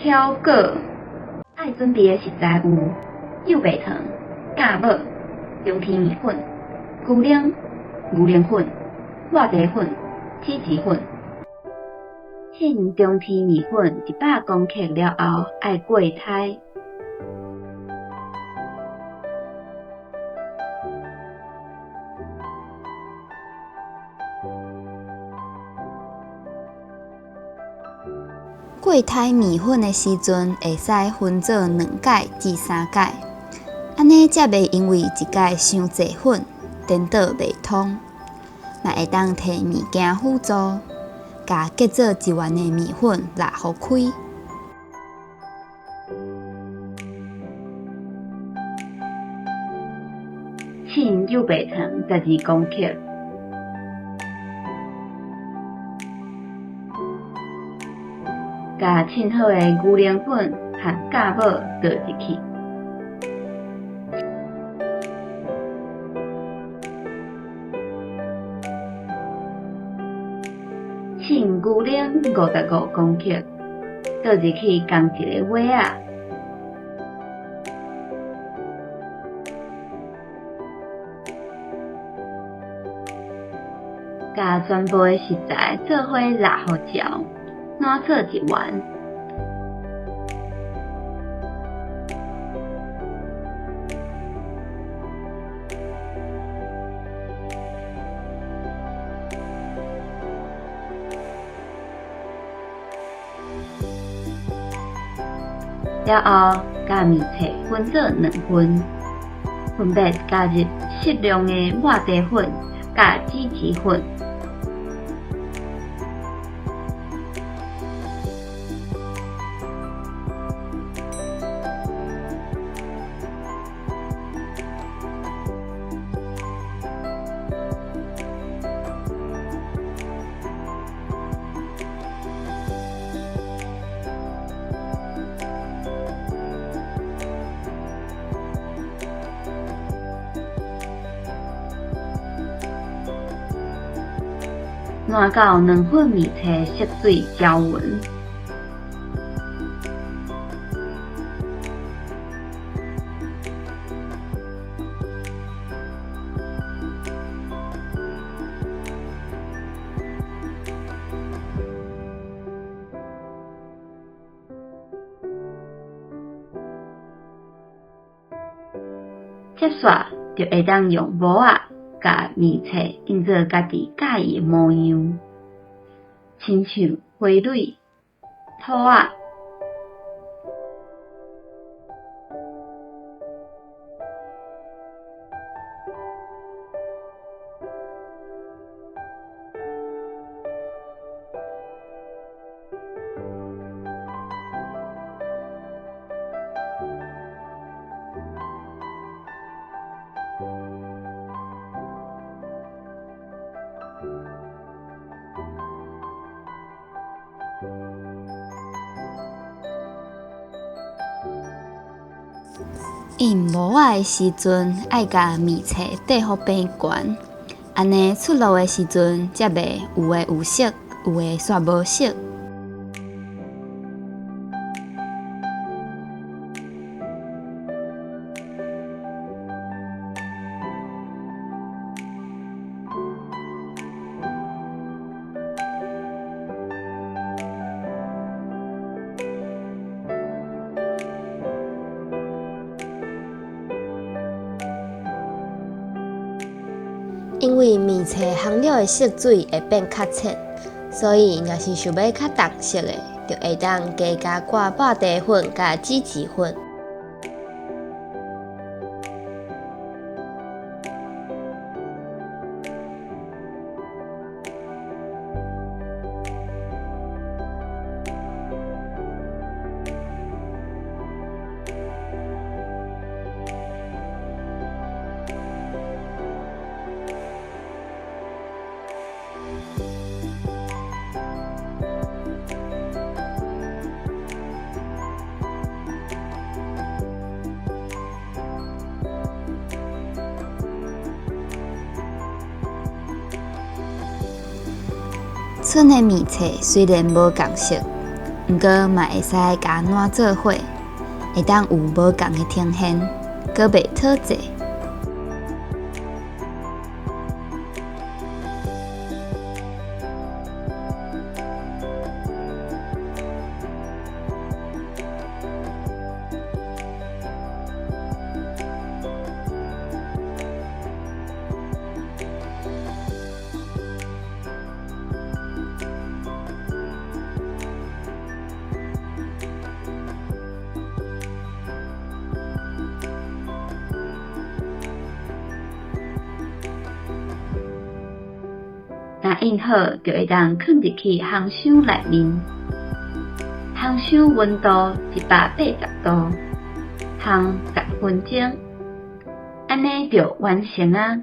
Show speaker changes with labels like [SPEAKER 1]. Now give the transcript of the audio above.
[SPEAKER 1] 挑果，爱准备的食材有柚白糖、芥末、中天米粉、牛奶粉、抹茶粉、起司粉。浸中天米粉100公克了后，爱过筛。
[SPEAKER 2] 过筛米粉的时阵，会使分做2解至3解，安尼才袂因为一解伤侪粉，颠倒袂通。嘛会当摕物件辅助，甲结做一丸的米粉拉互开。
[SPEAKER 1] 浸柚白糖12公克。甲浸好的牛奶粉和芥末倒入去，浸牛奶55公克，倒入去同一个碗仔，甲全部的食材做伙拉互焦。烂做一丸，了后甲面菜分做2份，分别加入适量的抹茶粉甲起司粉。烂到2份面菜色水焦匀，接煞就会当用模仔甲面菜印做家己喜意的模样，亲像花蕊、土仔。印模仔的时阵，爱甲面菜缀好平悬，安尼出炉的时阵，才袂有诶有色，有诶煞无色。因为面菜烘了的色水会变较浅，所以若是想要较淡色的，就会当加挂抹茶粉甲起司粉。剩的面菜虽然无共色，
[SPEAKER 2] 毋过嘛会使甲烂做伙，会当有无共的呈现，阁袂讨济。
[SPEAKER 1] 若印好，就会当放入去烘箱内面。烘箱温度180度，烘10分钟，安尼就完成啊。